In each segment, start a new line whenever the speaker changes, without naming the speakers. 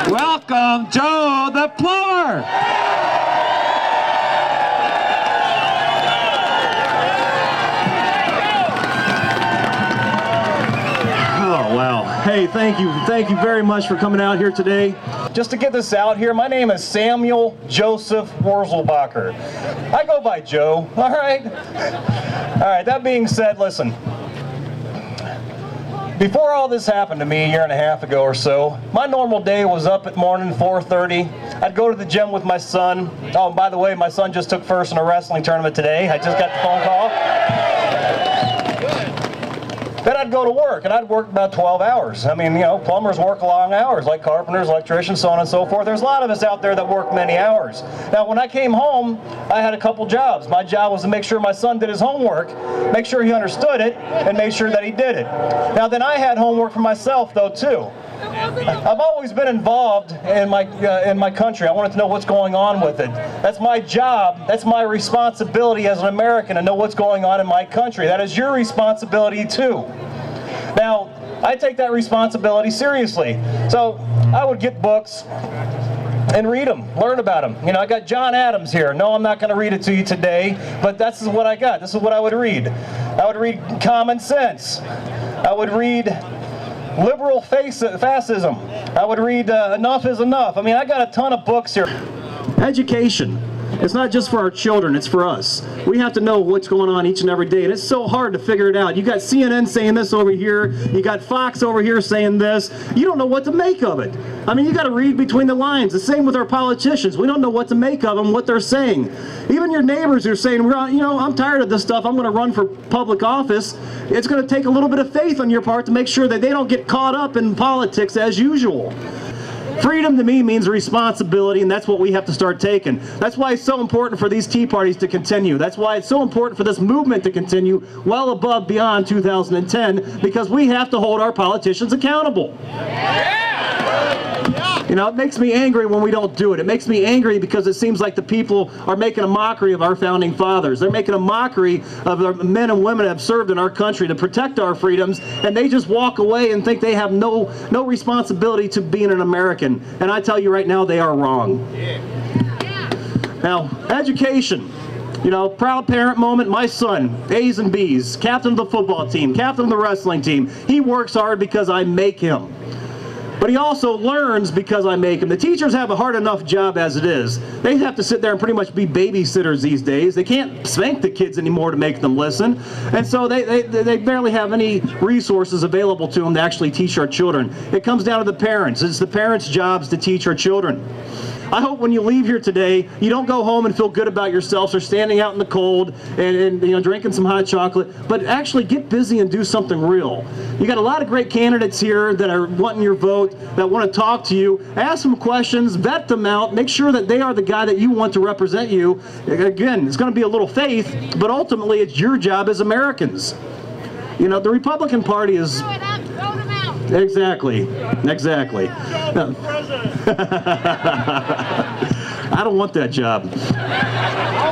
Welcome, Joe the Plumber! Oh, wow. Hey, thank you very much for coming out here today. Just to get this out here, my name is Samuel Joseph Wurzelbacher. I go by Joe, all right? All right, that being said, listen. Before all this happened to me a year and a half ago or so, my normal day was up at morning 4:30. I'd go to the gym with my son. Oh, and by the way, my son just took first in a wrestling tournament today. I just got the phone call. Then I'd go to work, and I'd work about 12 hours. I mean, you know, plumbers work long hours, like carpenters, electricians, so on and so forth. There's a lot of us out there that work many hours. Now, when I came home, I had a couple jobs. My job was to make sure my son did his homework, make sure he understood it, and make sure that he did it. Now, then I had homework for myself, though, too. I've always been involved in my country. I wanted to know what's going on with it. That's my job. That's my responsibility as an American to know what's going on in my country. That is your responsibility too. Now, I take that responsibility seriously. So I would get books and read them, learn about them. You know, I got John Adams here. No, I'm not going to read it to you today, but this is what I got. This is what I would read. I would read Common Sense. I would read Liberal Fascism. I would read Enough is Enough. I mean, I got a ton of books here. Education. It's not just for our children, it's for us. We have to know what's going on each and every day, and it's so hard to figure it out. You got CNN saying this over here, you got Fox over here saying this. You don't know what to make of it. I mean, you got to read between the lines. The same with our politicians. We don't know what to make of them, what they're saying. Even your neighbors are saying, you know, I'm tired of this stuff. I'm going to run for public office. It's going to take a little bit of faith on your part to make sure that they don't get caught up in politics as usual. Freedom to me means responsibility, and that's what we have to start taking. That's why it's so important for these Tea Parties to continue. That's why it's so important for this movement to continue well above beyond 2010, because we have to hold our politicians accountable. You know, it makes me angry when we don't do it. It makes me angry because it seems like the people are making a mockery of our founding fathers. They're making a mockery of the men and women that have served in our country to protect our freedoms, and they just walk away and think they have no responsibility to being an American. And I tell you right now, they are wrong. Now, education. You know, proud parent moment, my son, A's and B's, captain of the football team, captain of the wrestling team. He works hard because I make him. But he also learns because I make him. The teachers have a hard enough job as it is. They have to sit there and pretty much be babysitters these days. They can't spank the kids anymore to make them listen. And so they barely have any resources available to them to actually teach our children. It comes down to the parents. It's the parents' jobs to teach our children. I hope when you leave here today, you don't go home and feel good about yourselves or standing out in the cold and you know, drinking some hot chocolate, but actually get busy and do something real. You got a lot of great candidates here that are wanting your vote, that want to talk to you. Ask them questions, vet them out, make sure that they are the guy that you want to represent you. Again, it's going to be a little faith, but ultimately it's your job as Americans. You know, the Republican Party is... Exactly. I don't want that job.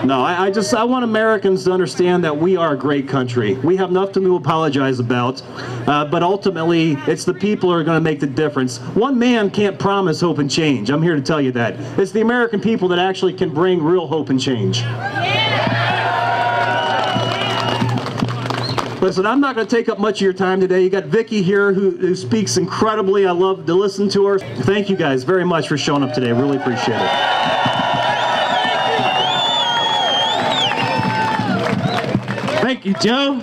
No, I want Americans to understand that we are a great country. We have nothing to apologize about, but ultimately, it's the people who are going to make the difference. One man can't promise hope and change. I'm here to tell you that. It's the American people that actually can bring real hope and change. Listen, I'm not going to take up much of your time today. You got Vicki here who speaks incredibly. I love to listen to her. Thank you guys very much for showing up today. I really appreciate it.
Thank you, Joe.